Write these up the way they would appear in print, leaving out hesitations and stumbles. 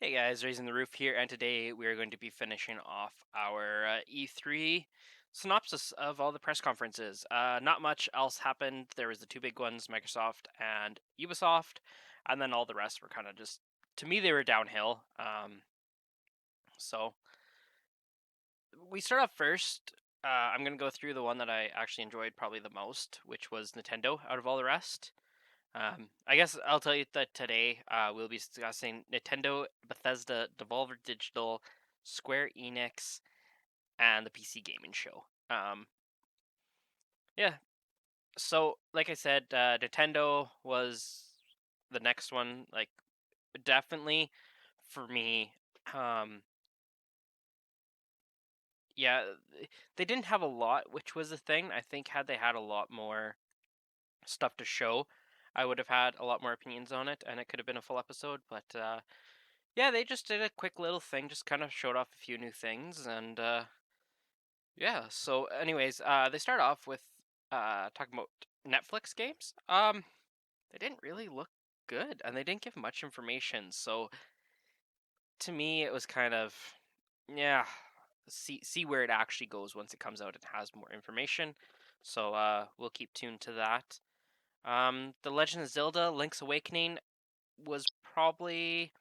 Hey guys, Raising the Roof here, and today we are going to be finishing off our E3 synopsis of all the press conferences. Not much else happened. There was the two big ones, Microsoft and Ubisoft, and then all the rest were kind of just, to me, they were downhill. So we start off first. I'm going to go through the one that I actually enjoyed probably the most, which was Nintendo out of all the rest. I guess I'll tell you that today we'll be discussing Nintendo, Bethesda, Devolver Digital, Square Enix, and the PC Gaming Show. Yeah, so like I said, Nintendo was the next one. Like, definitely for me. Um, yeah, they didn't have a lot, which was the thing. I think had they had a lot more stuff to show, I would have had a lot more opinions on it, and it could have been a full episode. But yeah, they just did a quick little thing, just kind of showed off a few new things, and yeah. So, anyways, they start off with talking about Netflix games. They didn't really look good, and they didn't give much information. So, to me, it was kind of, yeah, see where it actually goes once it comes out and has more information. So, we'll keep tuned to that. The Legend of Zelda: Link's Awakening was probably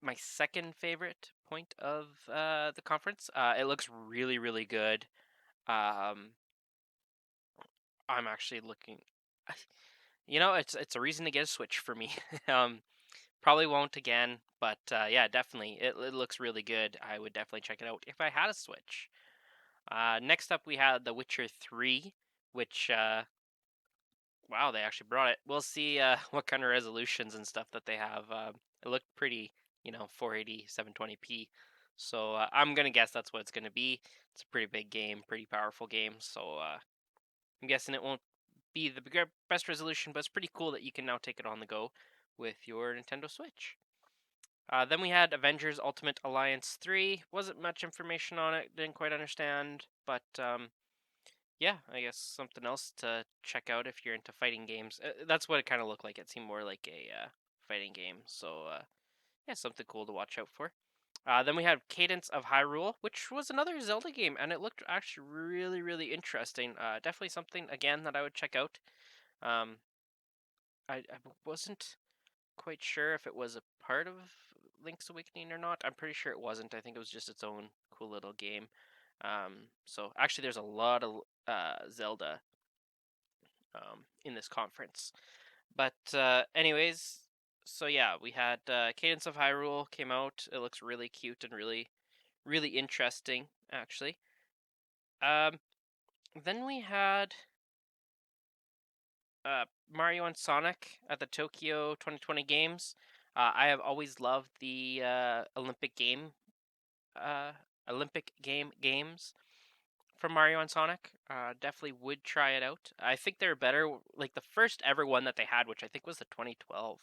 my second favorite point of the conference. It looks really, really good. Um, I'm actually looking. It's a reason to get a Switch for me. Probably won't again, but yeah, definitely, it looks really good. I would definitely check it out if I had a Switch. Next up, we had The Witcher 3, which wow, they actually brought it. We'll see what kind of resolutions and stuff that they have. It looked pretty, 480, 720p. So I'm gonna guess that's what it's gonna be. It's a pretty big game, pretty powerful game. So I'm guessing it won't be the best resolution, but it's pretty cool that you can now take it on the go with your Nintendo Switch. Then we had Avengers Ultimate Alliance 3. Wasn't much information on it, didn't quite understand, but yeah, I guess something else to check out if you're into fighting games. That's what it kind of looked like. It seemed more like a fighting game. So, yeah, something cool to watch out for. Then we have Cadence of Hyrule, which was another Zelda game, and it looked actually really, really interesting. Definitely something, again, that I would check out. Um, I wasn't quite sure if it was a part of Link's Awakening or not. I'm pretty sure it wasn't. I think it was just its own cool little game. So actually, there's a lot of Zelda in this conference. But anyways, so yeah, we had Cadence of Hyrule came out. It looks really cute and really, really interesting, actually. Um, then we had Mario and Sonic at the Tokyo 2020 Games. I have always loved the uh, Olympic games from Mario and Sonic. Definitely would try it out. I think they're better. Like the first ever one that they had, which I think was the 2012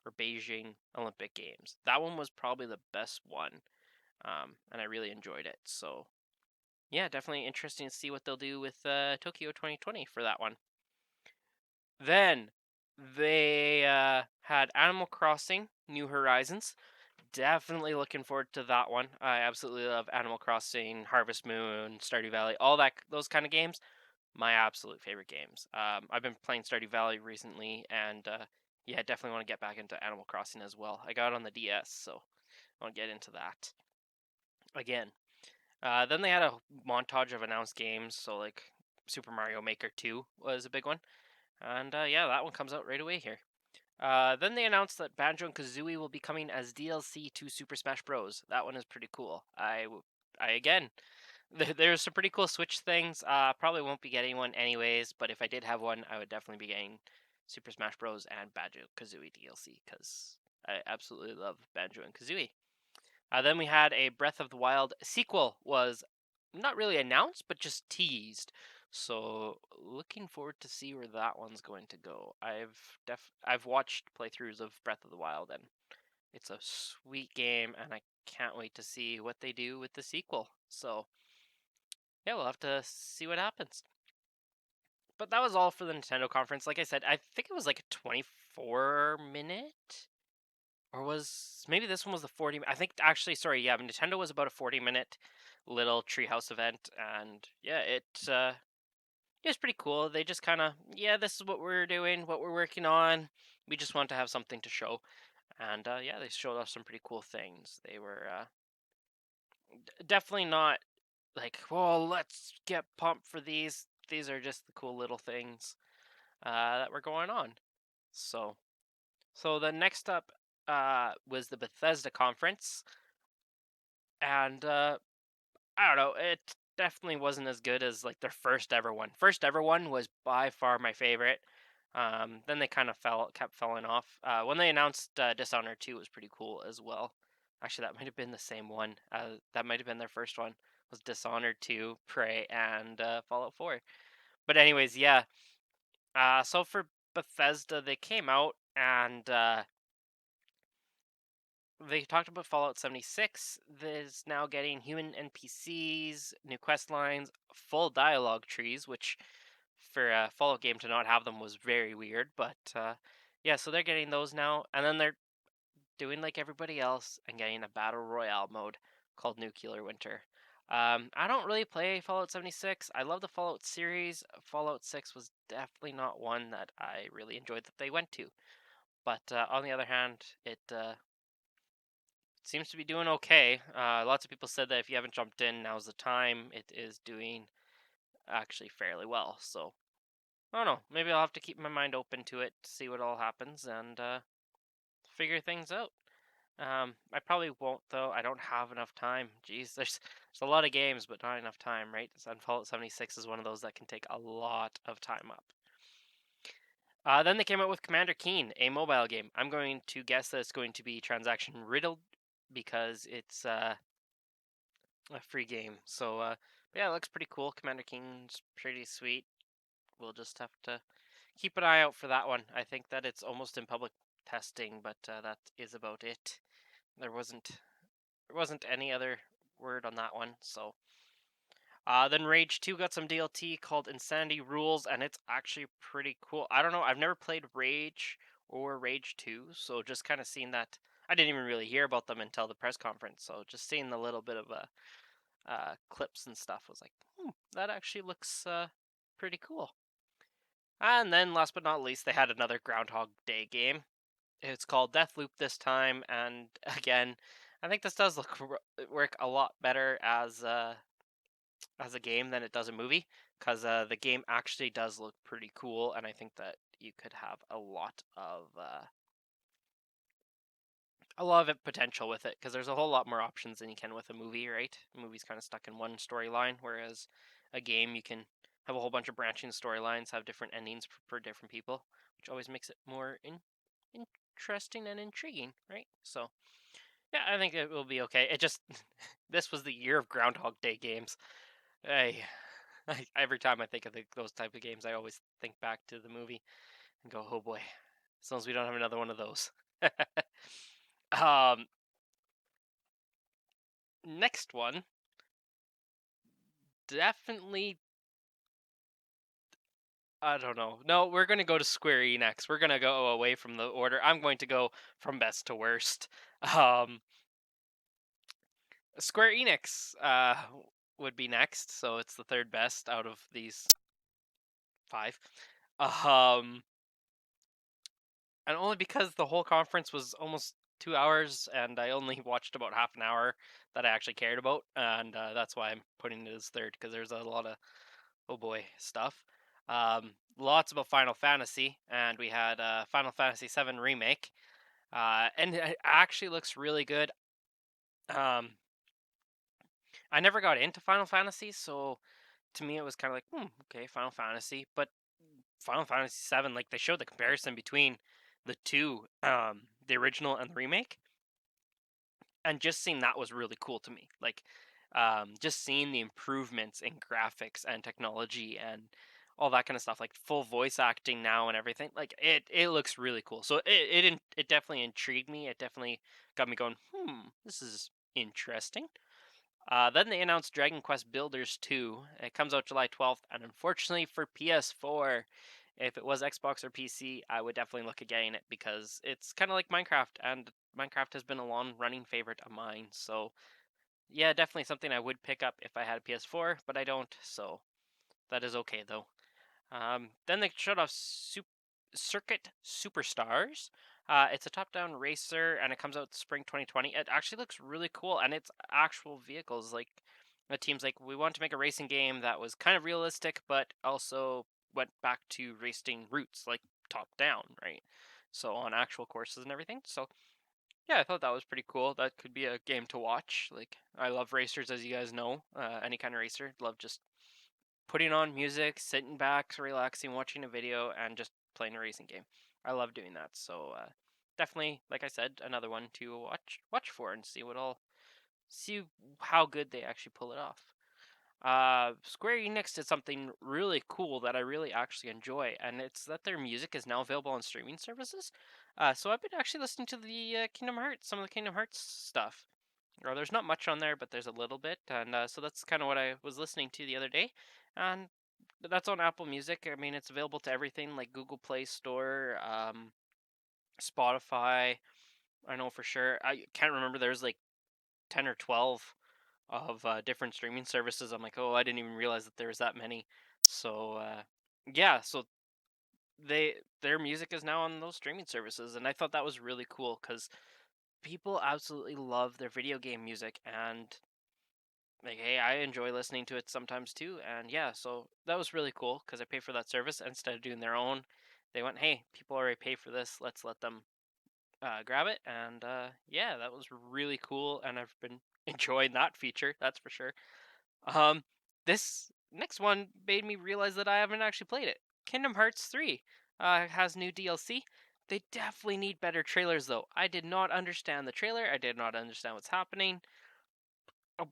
or Beijing Olympic Games. That one was probably the best one, and I really enjoyed it. So yeah, definitely interesting to see what they'll do with Tokyo 2020 for that one. Then they had Animal Crossing New Horizons. Definitely looking forward to that one. I absolutely love Animal Crossing, Harvest Moon, Stardew Valley, all that those kind of games. My absolute favorite games. I've been playing Stardew Valley recently, and yeah, definitely want to get back into Animal Crossing as well. I got it on the DS, so I want to get into that again. Then they had a montage of announced games, so like Super Mario Maker 2 was a big one, and yeah, that one comes out right away here. Then they announced that Banjo and Kazooie will be coming as DLC to Super Smash Bros. That one is pretty cool. I again, there's some pretty cool Switch things. Probably won't be getting one anyways, but if I did have one, I would definitely be getting Super Smash Bros. And Banjo Kazooie DLC because I absolutely love Banjo and Kazooie. Then we had a Breath of the Wild sequel was not really announced, but just teased. So looking forward to see where that one's going to go. I've watched playthroughs of Breath of the Wild and it's a sweet game and I can't wait to see what they do with the sequel. So yeah, we'll have to see what happens. But that was all for the Nintendo conference. Like I said, I think it was like a 24-minute or was maybe this one was the 40. I think actually, sorry, yeah, Nintendo was about a 40-minute little treehouse event, and yeah, it was pretty cool. They just kind of, yeah, this is what we're doing, what we're working on. We just want to have something to show, and yeah, they showed us some pretty cool things. They were definitely not like, well, let's get pumped for these. These are just the cool little things that were going on. So, so the next up was the Bethesda conference, and I don't know, it definitely wasn't as good as like their first ever one. First ever one was by far my favorite. Then they kind of kept falling off. When they announced Dishonored 2 was pretty cool as well. Actually, that might have been the same one. That might have been their first one. Was Dishonored 2, Prey, and Fallout 4. But anyways, yeah. So for Bethesda, they came out and they talked about Fallout 76. There's now getting human NPCs, new quest lines, full dialogue trees, which for a Fallout game to not have them was very weird. But yeah, so they're getting those now, and then they're doing like everybody else and getting a battle royale mode called Nuclear Winter. I don't really play Fallout 76. I love the Fallout series. Fallout 6 was definitely not one that I really enjoyed that they went to. But on the other hand, it seems to be doing okay. Lots of people said that if you haven't jumped in, now's the time. It is doing actually fairly well. So I don't know. Maybe I'll have to keep my mind open to it, to see what all happens, and figure things out. I probably won't though. I don't have enough time. Jeez, there's a lot of games, but not enough time, right? And Fallout 76 is one of those that can take a lot of time up. Then they came out with Commander Keen, a mobile game. I'm going to guess that it's going to be transaction riddled because it's a free game. So yeah, it looks pretty cool. Commander Keen's pretty sweet. We'll just have to keep an eye out for that one. I think that it's almost in public testing, but that is about it. There wasn't any other word on that one. So then Rage 2 got some DLT called Insanity Rules, and it's actually pretty cool. I don't know. I've never played Rage or Rage 2, so just kind of seeing that. I didn't even really hear about them until the press conference. So just seeing the little bit of clips and stuff was like, that actually looks pretty cool. And then last but not least, they had another Groundhog Day game. It's called Deathloop this time, and again, I think this does work a lot better as a game than it does a movie, because the game actually does look pretty cool, and I think that you could have a lot of potential with it, because there's a whole lot more options than you can with a movie, right? A movie's kind of stuck in one storyline, whereas a game you can have a whole bunch of branching storylines, have different endings for different people, which always makes it more interesting and intriguing, right? So yeah, I think it will be okay. It just this was the year of Groundhog Day games. I, every time I think of those type of games, I always think back to the movie and go, "Oh boy, as long as we don't have another one of those." um, next one, definitely. I don't know. No, we're gonna go to Square Enix. We're gonna go away from the order. I'm going to go from best to worst. Um, Square Enix would be next, so it's the third best out of these five. Um, and only because the whole conference was almost 2 hours, and I only watched about half an hour that I actually cared about, and that's why I'm putting it as third, because there's a lot of oh boy stuff. Lots about Final Fantasy, and we had Final Fantasy VII remake, and it actually looks really good. I never got into Final Fantasy, so to me it was kind of like, okay, Final Fantasy, but Final Fantasy VII, like they showed the comparison between the two, the original and the remake, and just seeing that was really cool to me. Like, just seeing the improvements in graphics and technology and all that kind of stuff, like full voice acting now and everything. Like it looks really cool. So it definitely intrigued me. It definitely got me going. This is interesting. Then they announced Dragon Quest Builders 2. It comes out July 12th, and unfortunately for PS4, if it was Xbox or PC, I would definitely look at getting it because it's kind of like Minecraft, and Minecraft has been a long running favorite of mine. So yeah, definitely something I would pick up if I had a PS4, but I don't. So that is okay though. Then they showed off Circuit Superstars. It's a top-down racer, and it comes out spring 2020. It actually looks really cool, and it's actual vehicles. Like the team's like, we want to make a racing game that was kind of realistic, but also went back to racing roots, like top-down, right? So on actual courses and everything. So yeah, I thought that was pretty cool. That could be a game to watch. Like I love racers, as you guys know. Any kind of racer, love just putting on music, sitting back, relaxing, watching a video, and just playing a racing game. I love doing that. So definitely, like I said, another one to watch for and see how good they actually pull it off. Square Enix did something really cool that I really actually enjoy, and it's that their music is now available on streaming services. So I've been actually listening to the Kingdom Hearts, some of the Kingdom Hearts stuff. Or there's not much on there, but there's a little bit, and so that's kind of what I was listening to the other day, and that's on Apple Music. I mean, it's available to everything like Google Play Store, Spotify. I know for sure. I can't remember. There's like 10 or 12 of different streaming services. I'm like, oh, I didn't even realize that there was that many. So yeah, so their music is now on those streaming services, and I thought that was really cool because people absolutely love their video game music, and like, hey, I enjoy listening to it sometimes too. And yeah, so that was really cool because I pay for that service instead of doing their own. They went, hey, people already pay for this. Let's let them grab it. And yeah, that was really cool. And I've been enjoying that feature, that's for sure. Um, this next one made me realize that I haven't actually played it. Kingdom Hearts 3 has new DLC. They definitely need better trailers, though. I did not understand the trailer. I did not understand what's happening. Oh,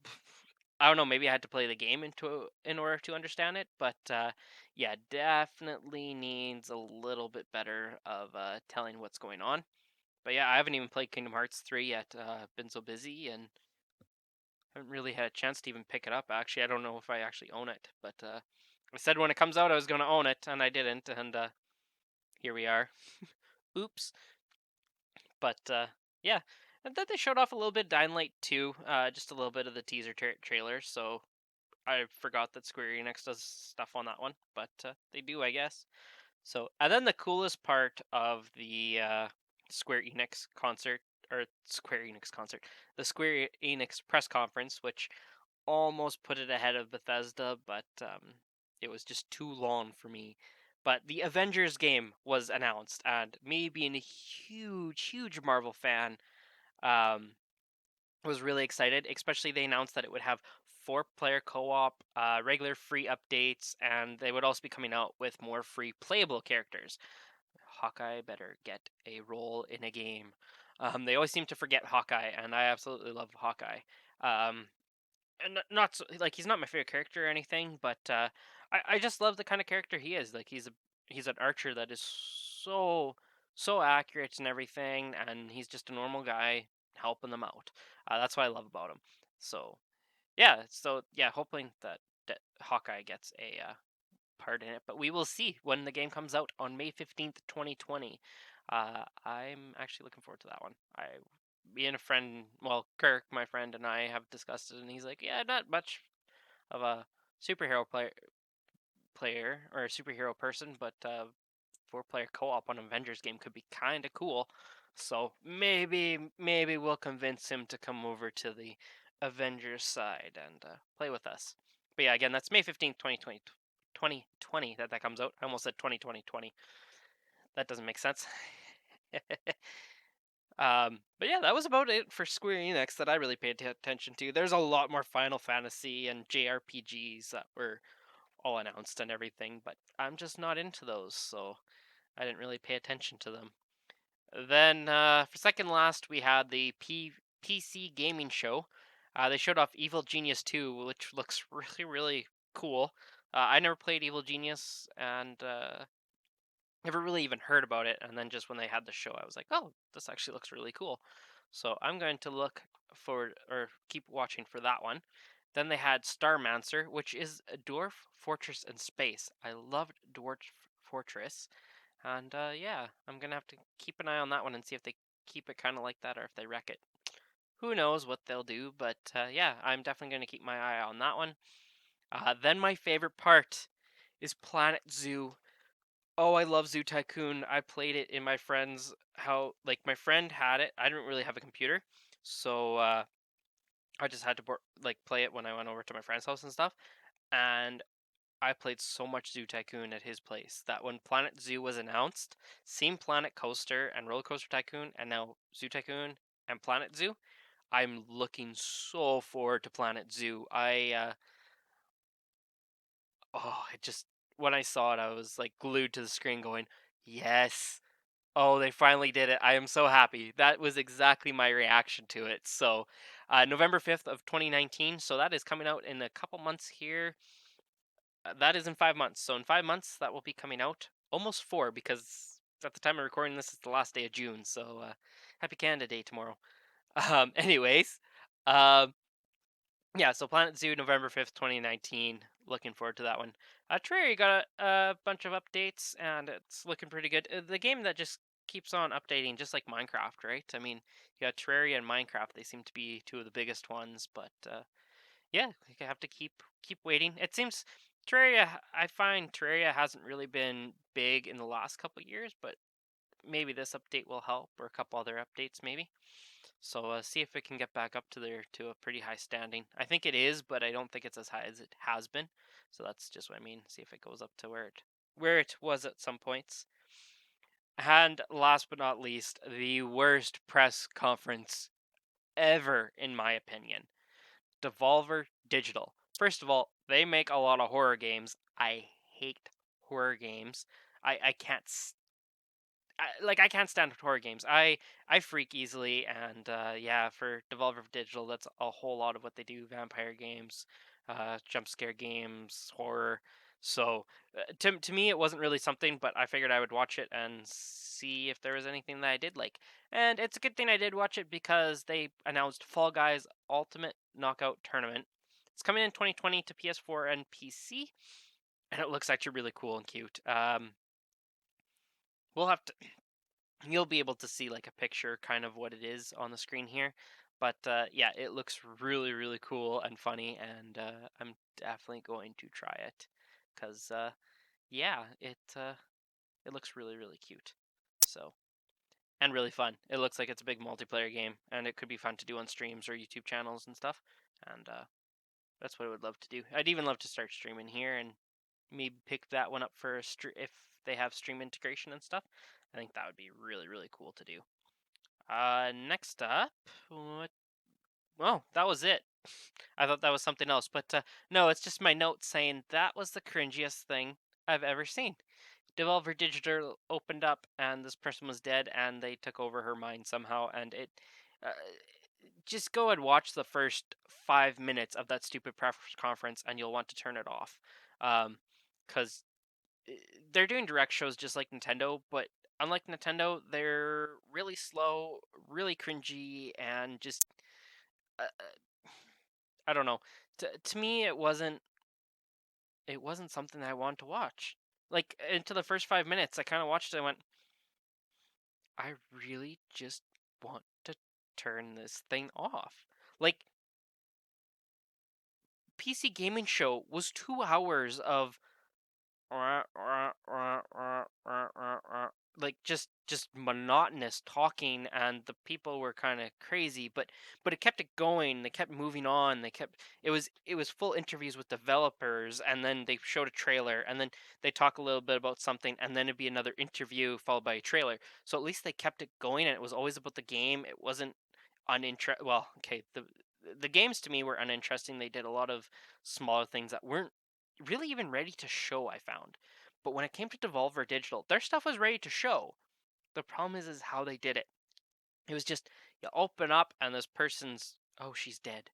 I don't know. Maybe I had to play the game in order to understand it, but yeah, definitely needs a little bit better of telling what's going on. But yeah, I haven't even played Kingdom Hearts 3 yet. I've been so busy and haven't really had a chance to even pick it up. Actually, I don't know if I actually own it, but I said when it comes out I was going to own it, and I didn't, and here we are. Oops. But yeah, and then they showed off a little bit Dying Light 2, just a little bit of the teaser trailer. So I forgot that Square Enix does stuff on that one, but they do, I guess. So, and then the coolest part of the Square Enix concert, or Square Enix concert, the Square Enix press conference, which almost put it ahead of Bethesda, but it was just too long for me. But the Avengers game was announced, and me being a huge Marvel fan, um, was really excited. Especially they announced that it would have 4-player co-op, regular free updates, and they would also be coming out with more free playable characters. Hawkeye better get a role in a game. They always seem to forget Hawkeye, and I absolutely love Hawkeye. Um, and not so, like he's not my favorite character or anything, but I just love the kind of character he is. Like he's an archer that is so accurate and everything, and he's just a normal guy helping them out. That's what I love about him. So yeah, hoping that Hawkeye gets a part in it, but we will see when the game comes out on May 15th, 2020. I'm actually looking forward to that one. Me and a friend, well, Kirk, my friend, and I have discussed it, and he's like, yeah, not much of a superhero player or a superhero person, but 4-player co-op on an Avengers game could be kind of cool. So maybe we'll convince him to come over to the Avengers side and play with us. But yeah, again, that's May 15th, 2020 that comes out. I almost said 2020. That doesn't make sense. But yeah, that was about it for Square Enix that I really paid attention to. There's a lot more Final Fantasy and JRPGs that were all announced and everything, but I'm just not into those, so I didn't really pay attention to them. Then for second last, we had the PC gaming show. They showed off Evil Genius 2, which looks really cool. I never played Evil Genius and never really even heard about it. And then just when they had the show, I was like, oh, this actually looks really cool. So I'm going to look for or keep watching for that one. Then they had Starmancer, which is a dwarf fortress in space. I loved Dwarf Fortress. And yeah, I'm gonna have to keep an eye on that one and see if they keep it kind of like that or if they wreck it. Who knows what they'll do, but yeah, I'm definitely going to keep my eye on that one. Then my favorite part is Planet Zoo. Oh, I love Zoo Tycoon. I played it in my friend's how like my friend had it. I didn't really have a computer, so I just had to like play it when I went over to my friend's house and stuff. And I played so much Zoo Tycoon at his place that when Planet Zoo was announced, seeing Planet Coaster and Roller Coaster Tycoon, and now Zoo Tycoon and Planet Zoo, I'm looking so forward to Planet Zoo. It just when I saw it, I was like glued to the screen, going, "Yes! Oh, they finally did it! I am so happy." That was exactly my reaction to it. So, November 5th of 2019. So that is coming out in a couple months here. That is in 5 months. So in 5 months, that will be coming out. Almost four, because at the time of recording this, it's the last day of June. So happy Canada Day tomorrow. Anyways, um, yeah. So Planet Zoo, November 5th, 2019. Looking forward to that one. Terraria got a bunch of updates, and it's looking pretty good. The game that just keeps on updating, just like Minecraft, right? I mean, you got Terraria and Minecraft. They seem to be two of the biggest ones, but yeah, you have to keep waiting. It seems Terraria. I find Terraria hasn't really been big in the last couple years, but maybe this update will help, or a couple other updates maybe. So see if it can get back up to a pretty high standing. I think it is, but I don't think it's as high as it has been. So that's just what I mean. See if it goes up to where it was at some points. And last but not least, the worst press conference ever, in my opinion. Devolver Digital. First of all, they make a lot of horror games. I hate horror games. I can't I can't stand horror games. I freak easily, and yeah, for Devolver Digital, that's a whole lot of what they do: vampire games, jump scare games, horror. So to me, it wasn't really something, but I figured I would watch it and see if there was anything that I did like. And it's a good thing I did watch it because they announced Fall Guys Ultimate Knockout Tournament. It's coming in 2020 to PS4 and PC, and it looks actually really cool and cute. We'll have to you'll be able to see like a picture kind of what it is on the screen here, but yeah, it looks really cool and funny, and I'm definitely going to try it because yeah, it looks really cute. So, and really fun. It looks like it's a big multiplayer game, and it could be fun to do on streams or YouTube channels and stuff, and that's what I would love to do. I'd even love to start streaming here and maybe pick that one up for if they have stream integration and stuff. I think that would be really cool to do. Next up, what? Well, that was it. I thought that was something else, but no, it's just my note saying that was the cringiest thing I've ever seen. Devolver Digital opened up, and this person was dead, and they took over her mind somehow, and it. Uh, just go and watch the first 5 minutes of that stupid press conference, and you'll want to turn it off, because they're doing direct shows just like Nintendo, but unlike Nintendo, they're really slow, really cringy, and just I don't know. To me, it wasn't something I wanted to watch. Like into the first 5 minutes, I kind of watched it and went, I really just want to turn this thing off. Like PC gaming show was 2 hours of like just monotonous talking, and the people were kind of crazy, but it kept it going. They kept moving on. It was full interviews with developers, and then they showed a trailer, and then they talk a little bit about something, and then it'd be another interview followed by a trailer. So at least they kept it going, and it was always about the game. It wasn't uninteresting. Well, okay, the games to me were uninteresting. They did a lot of smaller things that weren't really even ready to show, I found. But when it came to Devolver Digital, their stuff was ready to show. The problem is how they did it. It was just you open up and this person's, oh, she's dead.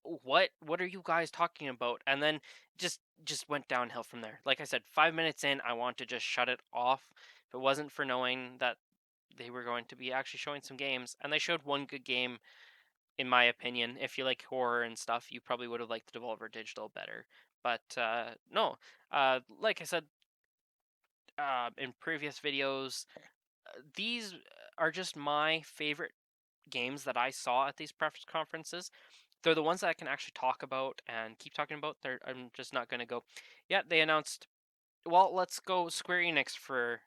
What are you guys talking about? And then just went downhill from there. Like I said, 5 minutes in, I want to just shut it off. If it wasn't for knowing that they were going to be actually showing some games, and they showed one good game, in my opinion. If you like horror and stuff, you probably would have liked the Devolver Digital better. But no, like I said in previous videos, these are just my favorite games that I saw at these press conferences. They're the ones that I can actually talk about and keep talking about. I'm just not going to go, yeah, they announced, well, let's go Square Enix for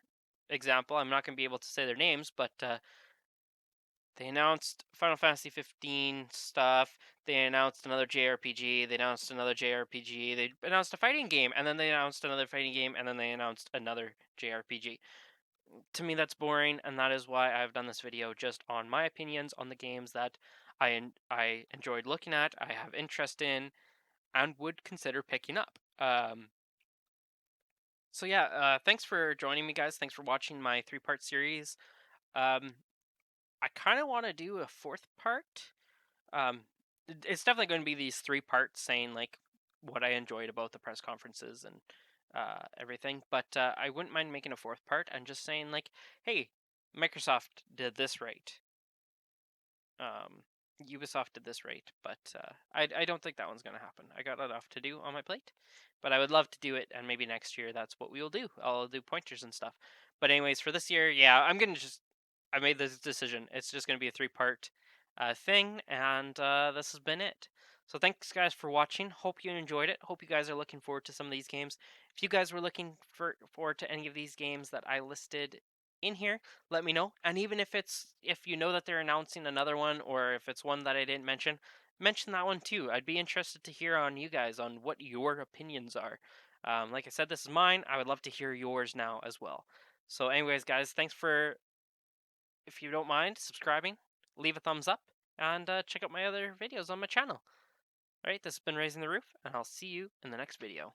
example. I'm not going to be able to say their names, but they announced Final Fantasy 15 stuff. They announced another JRPG. They announced another JRPG. They announced a fighting game, and then they announced another fighting game, and then they announced another JRPG. To me, that's boring, and that is why I've done this video just on my opinions on the games that I enjoyed looking at, I have interest in, and would consider picking up. So yeah, thanks for joining me, guys. Thanks for watching my three-part series. Um, I kind of want to do a fourth part. Um, it's definitely going to be these three parts saying like what I enjoyed about the press conferences and everything. But I wouldn't mind making a fourth part and just saying like, hey, Microsoft did this right. Um, Ubisoft did this right, but I don't think that one's going to happen. I got enough to do on my plate, but I would love to do it, and maybe next year that's what we will do. I'll do pointers and stuff. But anyways, for this year, yeah, I made this decision. It's just going to be a three-part thing, and this has been it. So thanks, guys, for watching. Hope you enjoyed it. Hope you guys are looking forward to some of these games. If you guys were looking forward to any of these games that I listed in here, let me know. And even if you know that they're announcing another one, or if it's one that I didn't mention that one too. I'd be interested to hear on you guys on what your opinions are. Like I said, this is mine. I would love to hear yours now as well. So anyways, guys, thanks for, if you don't mind, subscribing, leave a thumbs up, and check out my other videos on my channel. Alright, this has been Raising the Roof, and I'll see you in the next video.